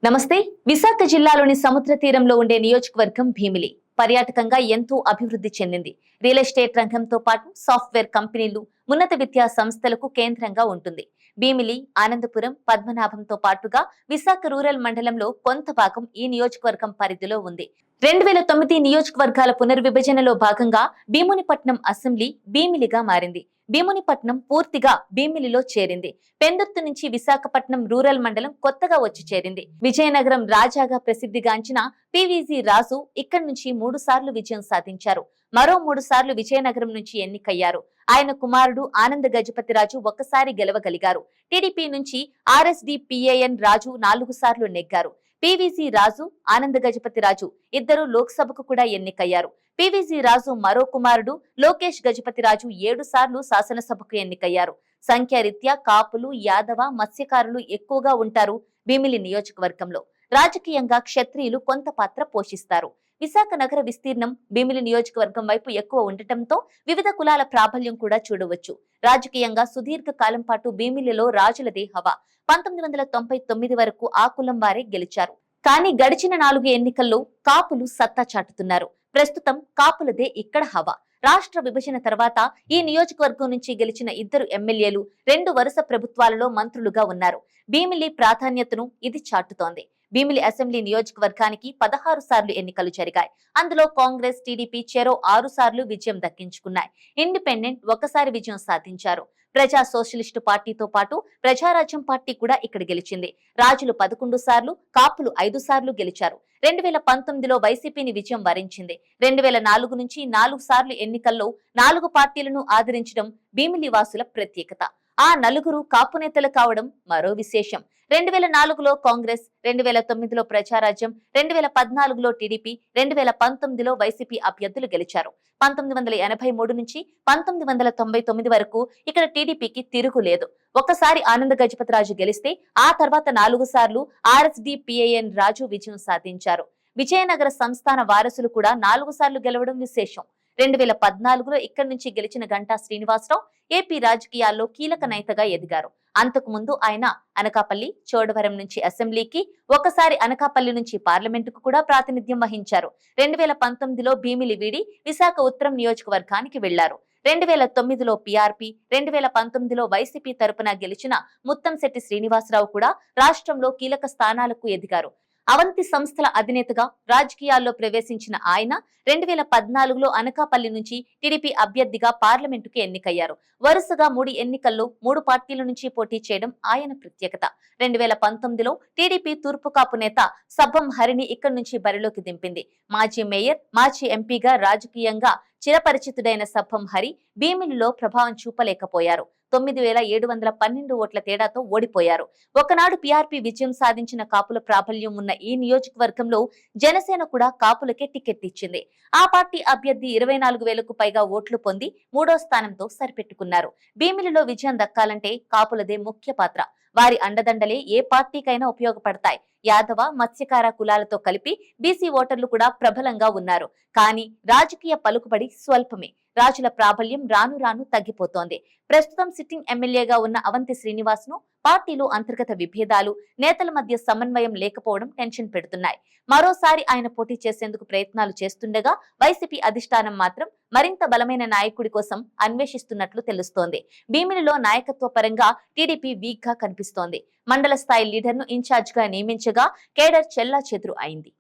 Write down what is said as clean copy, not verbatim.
నమస్తే. విశాఖ జిల్లాలోని సముద్ర తీరంలో ఉండే నియోజకవర్గం భీమిలి పర్యాటకంగా ఎంతో అభివృద్ధి చెందింది. రియల్ ఎస్టేట్ రంగంతో పాటు సాఫ్ట్వేర్ కంపెనీలు, ఉన్నత విద్యా సంస్థలకు కేంద్రంగా ఉంటుంది. భీమిలి, ఆనందపురం, పద్మనాభంతో పాటుగా విశాఖ రూరల్ మండలంలో కొంత భాగం ఈ నియోజకవర్గం పరిధిలో ఉంది. 2009 నియోజకవర్గాల పునర్విభజనలో భాగంగా భీమునిపట్నం అసెంబ్లీ భీమిలిగా మారింది. భీమునిపట్నం పూర్తిగా భీమిలిలో చేరింది. పెందుర్తి నుంచి విశాఖపట్నం రూరల్ మండలం కొత్తగా వచ్చి చేరింది. విజయనగరం రాజాగా ప్రసిద్ధిగాంచిన పివిజి రాజు ఇక్కడి నుంచి 3 సార్లు విజయం సాధించారు. మరో 3 సార్లు విజయనగరం నుంచి ఎన్నికయ్యారు. ఆయన కుమారుడు ఆనంద గజపతిరాజు ఒక్కసారి గెలవగలిగారు. టీడీపీ నుంచి ఆర్ఎస్డి పిఏఎన్ రాజు 4 సార్లు నెగ్గారు. పివిజి రాజు, ఆనంద గజపతిరాజు ఇద్దరు లోక్సభకు కూడా ఎన్నికయ్యారు. పివిజి రాజు మరో కుమారుడు లోకేష్ గజపతిరాజు 7 సార్లు శాసనసభకు ఎన్నికయ్యారు. సంఖ్యారీత్యా కాపులు, యాదవ, మత్స్యకారులు ఎక్కువగా ఉంటారు భీమిలి నియోజకవర్గంలో. రాజకీయంగా క్షత్రియులు కొంత పాత్ర పోషిస్తారు. విశాఖ నగర విస్తీర్ణం భీమిలి నియోజకవర్గం వైపు ఎక్కువ ఉండటంతో వివిధ కులాల ప్రాబల్యం కూడా చూడవచ్చు. రాజకీయంగా సుదీర్ఘ కాలం పాటు భీమిలిలో రాజులదే హవా. 1999 వరకు ఆ కులం వారే గెలిచారు. కానీ గడిచిన 4 ఎన్నికల్లో కాపులు సత్తా చాటుతున్నారు. ప్రస్తుతం కాపులదే ఇక్కడ హవా. రాష్ట్ర విభజన తర్వాత ఈ నియోజకవర్గం నుంచి గెలిచిన 2 ఎమ్మెల్యేలు 2 వరుస ప్రభుత్వాలలో మంత్రులుగా ఉన్నారు. భీమిలి ప్రాధాన్యతను ఇది చాటుతోంది. భీమిలి అసెంబ్లీ నియోజకవర్గానికి 16 సార్లు ఎన్నికలు జరిగాయి. అందులో కాంగ్రెస్, టీడీపీ చెరో 6 సార్లు విజయం దక్కించుకున్నాయి. ఇండిపెండెంట్ ఒకసారి విజయం సాధించారు. ప్రజా సోషలిస్టు పార్టీతో పాటు ప్రజారాజ్యం పార్టీ కూడా ఇక్కడ గెలిచింది. రాజులు 11 సార్లు, కాపులు 5 సార్లు గెలిచారు. 2019లో వైసీపీని విజయం వరించింది. 2004 నుంచి 4 సార్లు ఎన్నికల్లో 4 పార్టీలను ఆదరించడం భీమిలి వాసుల ప్రత్యేకత. ఆ 4 కాపు నేతలు కావడం మరో విశేషం. 2004లో కాంగ్రెస్, 2009లో ప్రజారాజ్యం, 2014లో టీడీపీ, 2019లో వైసీపీ అభ్యర్థులు గెలిచారు. 1983 నుంచి 1999 వరకు ఇక్కడ టీడీపీకి తిరుగులేదు. ఒకసారి ఆనంద గజపతిరాజు గెలిస్తే ఆ తర్వాత 4 సార్లు ఆర్ఎస్డి పిఏఎన్ రాజు విజయం సాధించారు. విజయనగర సంస్థాన వారసులు కూడా 4 సార్లు గెలవడం విశేషం. 2014లో ఇక్కడి నుంచి గెలిచిన గంటా శ్రీనివాసరావు ఏపీ రాజకీయాల్లో కీలక నేతగా ఎదిగారు. అంతకు ముందు ఆయన అనకాపల్లి, చోడవరం నుంచి అసెంబ్లీకి, ఒకసారి అనకాపల్లి నుంచి పార్లమెంటుకు కూడా ప్రాతినిధ్యం వహించారు. 2019లో భీమిలి వీడి విశాఖ ఉత్తరం నియోజకవర్గానికి వెళ్లారు. 2009లో పీఆర్పీ, 2019లో వైసీపీ తరపున గెలిచిన ముత్తంశెట్టి శ్రీనివాసరావు కూడా రాష్ట్రంలో కీలక స్థానాలకు ఎదిగారు. అవంతి సంస్థల అధినేతగా రాజకీయాల్లో ప్రవేశించిన ఆయన 2014లో అనకాపల్లి నుంచి టీడీపీ అభ్యర్థిగా పార్లమెంటుకు ఎన్నికయ్యారు. వరుసగా 3 ఎన్నికల్లో 3 పార్టీల నుంచి పోటీ చేయడం ఆయన ప్రత్యేకత. 2019లో టీడీపీ తూర్పు కాపు నేత సబ్బం హరిని ఇక్కడి నుంచి బరిలోకి దింపింది. మాజీ మేయర్, మాజీ ఎంపీగా రాజకీయంగా చిరపరిచితుడైన సబ్బం హరి భీమిలిలో ప్రభావం చూపలేకపోయారు. 9712 ఓట్ల తేడాతో ఓడిపోయారు. ఒకనాడు పీఆర్పీ విజయం సాధించిన కాపుల ప్రాబల్యం ఉన్న ఈ నియోజకవర్గంలో జనసేన కూడా కాపులకే టికెట్ ఇచ్చింది. ఆ పార్టీ అభ్యర్థి 24,000కు పైగా ఓట్లు పొంది 3వ స్థానంతో సరిపెట్టుకున్నారు. భీమిలిలో విజయం దక్కాలంటే కాపులదే ముఖ్య పాత్ర. వారి అండదండలే ఏ పార్టీకైనా ఉపయోగపడతాయి. యాదవ, మత్స్యకార కులాలతో కలిపి బీసీ ఓటర్లు కూడా ప్రబలంగా ఉన్నారు. కానీ రాజకీయ పలుకుబడి స్వల్పమే. రాజుల ప్రాబల్యం రాను రాను తగ్గిపోతోంది. ప్రస్తుతం సిట్టింగ్ ఎమ్మెల్యేగా ఉన్న అవంతి శ్రీనివాస్ను పార్టీలో అంతర్గత విభేదాలు, నేతల మధ్య సమన్వయం లేకపోవడం టెన్షన్ పెడుతున్నాయి. మరోసారి ఆయన పోటీ చేసేందుకు ప్రయత్నాలు చేస్తుండగా వైసీపీ అధిష్టానం మాత్రం మరింత బలమైన నాయకుడి కోసం అన్వేషిస్తున్నట్లు తెలుస్తోంది. భీమిలిలో నాయకత్వ పరంగా టీడీపీ వీక్ గా కనిపిస్తోంది. మండల స్థాయి లీడర్ను ఇన్ఛార్జ్ గా నియమించగా కేడర్ చెల్లాచెదురు అయింది.